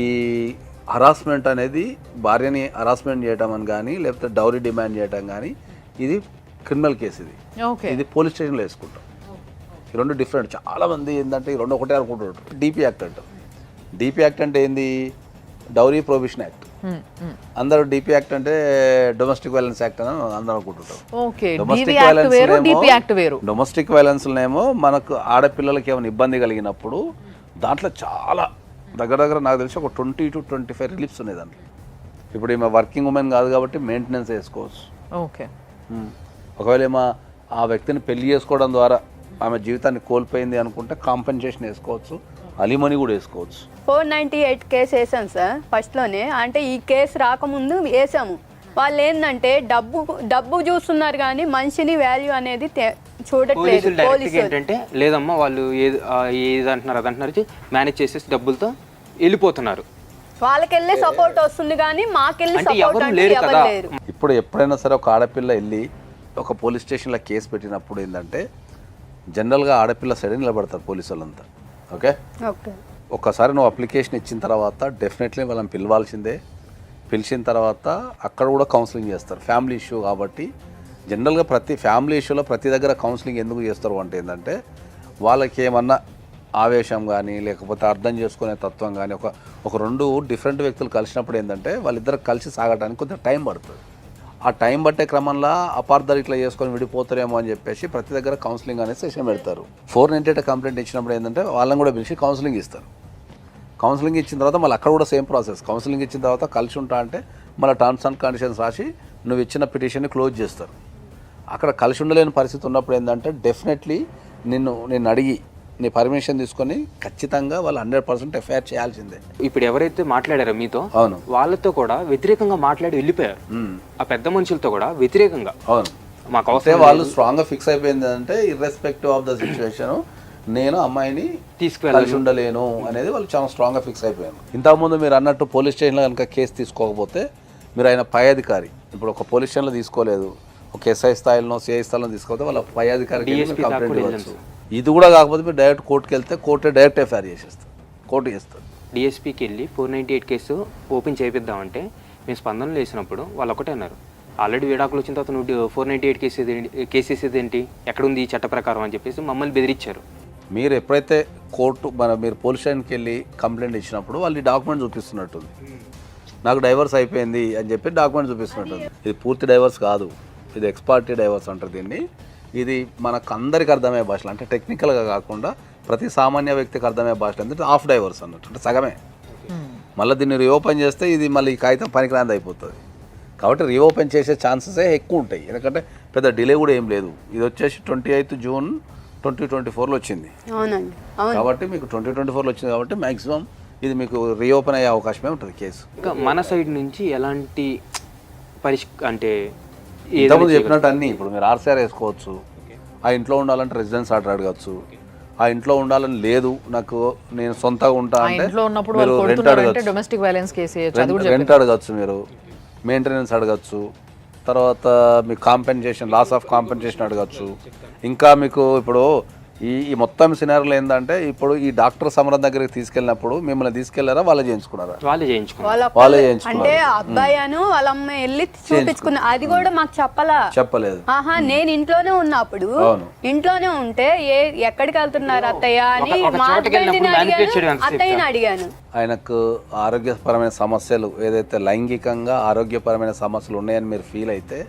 హరాస్మెంట్ అనేది భార్యని హరాస్మెంట్ చేయటం అని కానీ లేకపోతే డౌరీ డిమాండ్ చేయటం కానీ ఇది క్రిమినల్ కేసు. ఇది పోలీస్ స్టేషన్లో వేసుకుంటాం. ఈ రెండు డిఫరెంట్. చాలా మంది ఏంటంటే ఈ రెండు ఒకటే అనుకుంటారు. డిపి యాక్ట్ అంటారు. డిపి యాక్ట్ అంటే ఏంది? Dowry prohibition act. అందరూ డిపి యాక్ట్ అంటే డొమెస్టిక్ వైలెన్స్ యాక్ట్ అని అందరూ అనుకుంటుంటారు. డొమెస్టిక్ వైలెన్స్ ఏమో మనకు ఆడపిల్లలకి ఏమైనా ఇబ్బంది కలిగినప్పుడు దాంట్లో చాలా దగ్గర నాకు తెలిసి ఒక 20 to 25 రిలీఫ్స్ ఉన్నాయి దాంట్లో. ఇప్పుడు ఈమె వర్కింగ్ ఉమెన్ కాదు కాబట్టి మెయింటెనెన్స్ వేసుకోవచ్చు. ఓకే. ఒకవేళ ఆ వ్యక్తిని పెళ్లి చేసుకోవడం ద్వారా ఆమె జీవితాన్ని కోల్పోయింది అనుకుంటే కాంపెన్సేషన్ వేసుకోవచ్చు, అలిమనీ కూడా వేసుకోవచ్చు. 498 కేసు వేసాం సార్ ఫస్ట్లోనే. అంటే ఈ కేసు రాకముందు వేసాము. వాళ్ళు ఏంటంటే డబ్బు చూస్తున్నారు కానీ మనిషిని వాల్యూ అనేది చూడట్లేదు. పోలీసులు ఏంటంటే లేదమ్మా వాళ్ళు ఏది అంటున్నారు అది అంటున్నారు, మేనేజ్ చేసేసి డబ్బులతో వెళ్ళిపోతున్నారు. వాళ్ళకెళ్ళే సపోర్ట్ వస్తుంది కానీ మాకెళ్ళి సపోర్ట్ అంటే ఎవరు లేరు. ఇప్పుడు ఎప్పుడైనా సరే ఒక ఆడపిల్ల వెళ్ళి ఒక పోలీస్ స్టేషన్లో కేసు పెట్టినప్పుడు ఏంటంటే జనరల్గా ఆడపిల్ల సైడ్ నిలబడతారు పోలీసు వాళ్ళంతా. ఓకే. ఒక్కసారి నువ్వు అప్లికేషన్ ఇచ్చిన తర్వాత డెఫినెట్లీ వాళ్ళని పిలవాల్సిందే. పిలిచిన తర్వాత అక్కడ కూడా కౌన్సిలింగ్ చేస్తారు. ఫ్యామిలీ ఇష్యూ కాబట్టి జనరల్గా ప్రతి ఫ్యామిలీ ఇష్యూలో ప్రతి దగ్గర కౌన్సిలింగ్ ఎందుకు చేస్తారు అంటే ఏంటంటే వాళ్ళకి ఏమన్నా ఆవేశం కానీ లేకపోతే అర్థం చేసుకునే తత్వం కానీ ఒక రెండు డిఫరెంట్ వ్యక్తులు కలిసినప్పుడు ఏంటంటే వాళ్ళిద్దరు కలిసి సాగడానికి కొంచెం టైం పడుతుంది. ఆ టైం పట్టే క్రమంలో అపార్థాలు ఇట్లా చేసుకొని విడిపోతారేమో అని చెప్పేసి ప్రతి దగ్గర కౌన్సిలింగ్ అనే సెషన్ పెడతారు. 498 కంప్లైంట్ ఇచ్చినప్పుడు ఏంటంటే వాళ్ళని కూడా పిలిచి కౌన్సిలింగ్ ఇస్తారు. కౌన్సిలింగ్ ఇచ్చిన తర్వాత మళ్ళీ అక్కడ కూడా సేమ్ ప్రాసెస్. కౌన్సిలింగ్ ఇచ్చిన తర్వాత కలిసి ఉంటా అంటే మళ్ళీ టర్మ్స్ అండ్ కండిషన్స్ రాసి నువ్వు ఇచ్చిన పిటిషన్ని క్లోజ్ చేస్తారు. అక్కడ కలిసి ఉండలేని పరిస్థితి ఉన్నప్పుడు ఏంటంటే డెఫినెట్లీ నిన్ను అడిగి నీ పర్మిషన్ తీసుకొని ఖచ్చితంగా వాళ్ళు 100% ఎఫ్ఐఆర్ చేయాల్సిందే. ఇప్పుడు ఎవరైతే మాట్లాడారో మీతో, అవును, వాళ్ళతో కూడా వ్యతిరేకంగా మాట్లాడి వెళ్ళిపోయారు. ఆ పెద్ద మనుషులతో కూడా వ్యతిరేకంగా. అవును, మాకు అవసరం వాళ్ళు స్ట్రాంగ్గా ఫిక్స్ అయిపోయింది అంటే ఇర్రెస్పెక్టివ్ ఆఫ్ ద సిచ్యువేషన్ నేను అమ్మాయిని కలిసి ఉండలేను అనేది వాళ్ళు చాలా స్ట్రాంగ్గా ఫిక్స్ అయిపోయారు. ఇంతకుముందు మీరు అన్నట్టు పోలీస్ స్టేషన్లో కనుక కేసు తీసుకోకపోతే మీరు ఆయన పై అధికారి, ఇప్పుడు ఒక పోలీస్ స్టేషన్లో తీసుకోలేదు, ఒక ఎస్ఐ స్థాయిలో సిఐ స్థాయిలో తీసుకోకపోతే వాళ్ళ పై అధికారికి కంప్లైంట్ ఇవ్వచ్చు. ఇది కూడా కాకపోతే మీరు డైరెక్ట్ కోర్టుకి వెళ్తే కోర్టే డైరెక్ట్ ఎఫ్ఐఆర్ చేసేస్తారు, కోర్టు చేస్తారు. డిఎస్పీకి వెళ్ళి 498 కేసు ఓపెన్ చేపిద్దామంటే మేము స్పందనలు వేసినప్పుడు వాళ్ళు ఒకటే అన్నారు, ఆల్రెడీ విడాకులు వచ్చిన తర్వాత నువ్వు 498 కేసెస్ ఏంటి, ఎక్కడుంది ఈ చట్ట ప్రకారం అని చెప్పేసి మమ్మల్ని బెదిరించారు. మీరు ఎప్పుడైతే మీరు పోలీస్ స్టేషన్కి వెళ్ళి కంప్లైంట్ ఇచ్చినప్పుడు వాళ్ళు ఈ డాక్యుమెంట్ చూపిస్తున్నట్టుంది, నాకు డైవర్స్ అయిపోయింది అని చెప్పి డాక్యుమెంట్ చూపిస్తున్నట్టుంది. ఇది పూర్తి డైవర్స్ కాదు, ఇది ఎక్స్పార్టీ డైవర్స్ అంటారు దీన్ని. ఇది మనకు అందరికి అర్థమయ్యే భాషలో, అంటే టెక్నికల్గా కాకుండా ప్రతి సామాన్య వ్యక్తికి అర్థమయ్యే భాషలో అంటే హాఫ్ డైవర్స్ అన్నట్టు, అంటే సగమే. మళ్ళీ దీన్ని రీఓపెన్ చేస్తే ఇది మళ్ళీ ఈ కాగితం పనికిరాంది అయిపోతుంది. కాబట్టి రీఓపెన్ చేసే ఛాన్సెసే ఎక్కువ ఉంటాయి, ఎందుకంటే పెద్ద డిలే కూడా ఏం లేదు. ఇది వచ్చేసి 28 జూన్ 2024లో వచ్చింది కాబట్టి మీకు 2024లో వచ్చింది కాబట్టి మ్యాక్సిమం ఇది మీకు రీఓపెన్ అయ్యే అవకాశమే ఉంటుంది కేసు. ఇంకా మన సైడ్ నుంచి ఎలాంటి అంటే ఇంతకుముందు చెప్పినట్టు అన్నీ ఇప్పుడు మీరు ఆర్సీఆర్ వేసుకోవచ్చు, ఆ ఇంట్లో ఉండాలంటే రెసిడెన్స్ ఆర్డర్ అడగచ్చు, ఆ ఇంట్లో ఉండాలని లేదు నాకు నేను సొంతంగా ఉంటా అంటే మీరు రెంట్ అడగచ్చు, రెంట్ అడగచ్చు, మీరు మెయింటెనెన్స్ అడగచ్చు, తర్వాత మీకు కాంపెన్సేషన్ లాస్ ఆఫ్ కాంపెన్సేషన్ అడగచ్చు. ఇంకా మీకు ఇప్పుడు ఈ మొత్తం సినారీలో ఏంటంటే ఇప్పుడు ఈ డాక్టర్ సమరం దగ్గరికి తీసుకెళ్ళినప్పుడు మిమ్మల్ని తీసుకెళ్లారా వాళ్ళే చేయించుకున్నారా? వాళ్ళే చేయించుకున్నారు. వాళ్ళే అంటే చేయించుకున్నారు. అబ్బాయి వాళ్ళ అమ్మ వెళ్ళి చూపించుకున్నా, అది కూడా మాకు చెప్పలేదు. ఆహా, నేను ఇంట్లోనే ఉన్నప్పుడు ఇంట్లోనే ఉంటే ఎక్కడికి వెళ్తున్నారు అత్తయ్య అని మా హస్బెండ్ని అడిగాను, అత్తయ్యని అడిగాను. ఆయనకు ఆరోగ్యపరమైన సమస్యలు ఏదైతే లైంగికంగా ఆరోగ్యపరమైన సమస్యలు ఉన్నాయని మీరు ఫీల్ అయితే,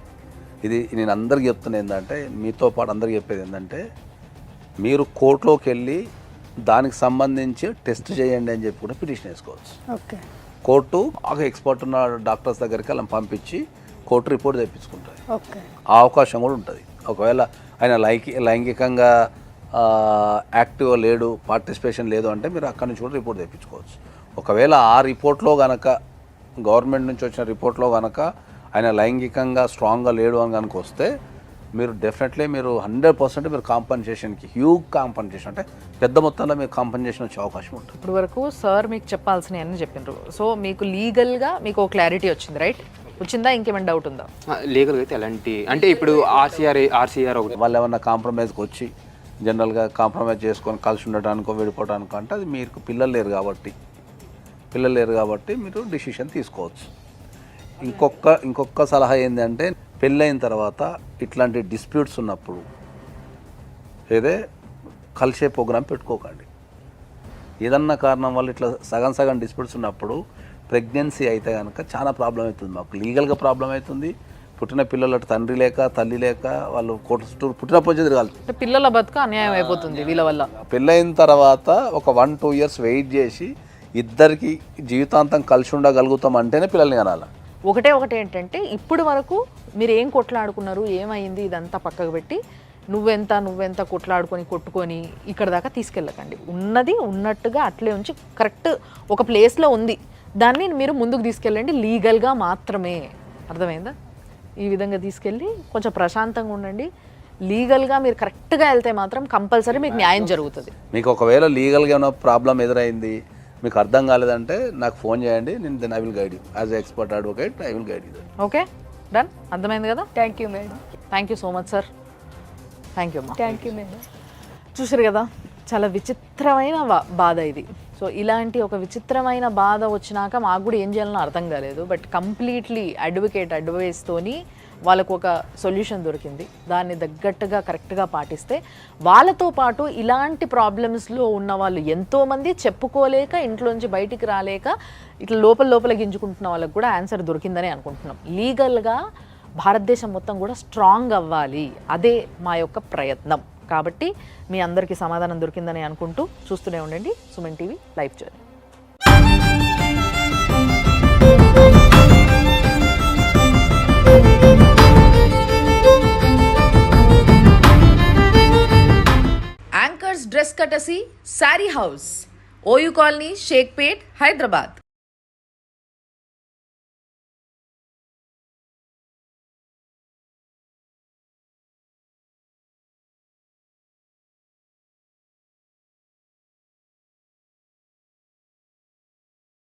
ఇది నేను అందరికి చెప్తున్నా ఏంటంటే, మీతో పాటు అందరికి చెప్పేది ఏంటంటే, మీరు కోర్టులోకి వెళ్ళి దానికి సంబంధించి టెస్ట్ చేయండి అని చెప్పి కూడా పిటిషన్ వేసుకోవచ్చు. ఓకే, కోర్టు బాగా ఎక్స్పర్ట్ ఉన్న డాక్టర్స్ దగ్గరికి అలా పంపించి కోర్టు రిపోర్ట్ తెప్పించుకుంటుంది. ఓకే, ఆ అవకాశం కూడా ఉంటుంది. ఒకవేళ ఆయన లైంగికంగా యాక్టివ్ లేడు, పార్టిసిపేషన్ లేదు అంటే మీరు అక్కడి నుంచి కూడా రిపోర్ట్ తెప్పించుకోవచ్చు. ఒకవేళ ఆ రిపోర్ట్లో కనుక గవర్నమెంట్ నుంచి వచ్చిన రిపోర్ట్లో కనుక ఆయన లైంగికంగా స్ట్రాంగ్గా లేడు అని కనుక వస్తే మీరు డెఫినెట్లీ మీరు 100% మీరు కాంపన్సేషన్కి హ్యూజ్ కాంపన్సేషన్ అంటే పెద్ద మొత్తంలో మీరు కాంపన్సేషన్ వచ్చే అవకాశం ఉంటుంది. ఇప్పుడు వరకు సార్ మీకు చెప్పాల్సినవి అన్నీ చెప్పినారు. సో మీకు లీగల్గా మీకు ఒక క్లారిటీ వచ్చింది, రైట్? వచ్చిందా? ఇంకేమైనా డౌట్ ఉందా? లీగల్గా అయితే ఎలాంటి అంటే ఇప్పుడు ఆర్సీఆర్ ఒకటి వాళ్ళు ఏమన్నా కాంప్రమైజ్కి వచ్చి జనరల్గా కాంప్రమైజ్ చేసుకొని కలిసి ఉండటానికో విడిపోవడానికో అంటే అది మీకు పిల్లలు లేరు కాబట్టి మీరు డిసిషన్ తీసుకోవచ్చు. ఇంకొక సలహా ఏంటంటే, పెళ్ళైన తర్వాత ఇట్లాంటి డిస్ప్యూట్స్ ఉన్నప్పుడు కలిసే ప్రోగ్రామ్ పెట్టుకోకండి. ఏదన్నా కారణం వల్ల ఇట్లా సగం డిస్ప్యూట్స్ ఉన్నప్పుడు ప్రెగ్నెన్సీ అయితే కనుక చాలా ప్రాబ్లం అవుతుంది. మాకు లీగల్గా ప్రాబ్లం అవుతుంది. పుట్టిన పిల్లలు తండ్రి లేక తల్లి లేక వాళ్ళు కోర్టు చుట్టూ పుట్టినప్పుడు తిరగాలి. పిల్లల బతుక అన్యాయం అయిపోతుంది వీళ్ళ వల్ల. పెళ్ళైన తర్వాత ఒక 1-2 years వెయిట్ చేసి ఇద్దరికి జీవితాంతం కలిసి ఉండగలుగుతాం అంటేనే పిల్లల్ని కనాలి. ఒకటే ఏంటంటే, ఇప్పుడు వరకు మీరు ఏం కొట్లాడుకున్నారు, ఏమైంది, ఇదంతా పక్కకు పెట్టి నువ్వెంత కొట్టుకొని ఇక్కడ దాకా తీసుకెళ్ళకండి. ఉన్నది ఉన్నట్టుగా అట్లే ఉంచి కరెక్ట్ ఒక ప్లేస్లో ఉంది, దాన్ని మీరు ముందుకు తీసుకెళ్ళండి లీగల్గా మాత్రమే. అర్థమైందా? ఈ విధంగా తీసుకెళ్ళి కొంచెం ప్రశాంతంగా ఉండండి. లీగల్గా మీరు కరెక్ట్గా వెళ్తే మాత్రం కంపల్సరీ మీకు న్యాయం జరుగుతుంది. మీకు ఒకవేళ లీగల్గా ఏమైనా ప్రాబ్లం ఎదురైంది, మీకు అర్థం కాలేదంటే నాకు ఫోన్ చేయండి, నేను I will guide you as a expert advocate. I will guide you. Okay, done. అర్థమైంది కదా? Thank you madam. Thank you so much sir. Thank you అమ్మా. Thank you madam. చూసారు కదా, చాలా విచిత్రమైన బాధ ఇది. సో ఇలాంటి ఒక విచిత్రమైన బాధ వచ్చినాక మాకు కూడా ఏం చేయాలనో అర్థం కాలేదు. బట్ కంప్లీట్లీ అడ్వైస్తోని వాళ్ళకు ఒక సొల్యూషన్ దొరికింది. దాన్ని తగ్గట్టుగా కరెక్ట్గా పాటిస్తే వాళ్ళతో పాటు ఇలాంటి ప్రాబ్లమ్స్లో ఉన్న వాళ్ళు ఎంతోమంది చెప్పుకోలేక ఇంట్లోంచి బయటికి రాలేక ఇట్లా లోపల గింజుకుంటున్న వాళ్ళకి కూడా ఆన్సర్ దొరికిందని అనుకుంటున్నాం. లీగల్గా భారతదేశం మొత్తం కూడా స్ట్రాంగ్ అవ్వాలి, అదే మా యొక్క ప్రయత్నం. కాబట్టి మీ అందరికీ సమాధానం దొరికిందని అనుకుంటూ చూస్తూనే ఉండండి Suman TV live journey. Anchors dress courtesy sari house, OU colony, Shaikpet, Hyderabad.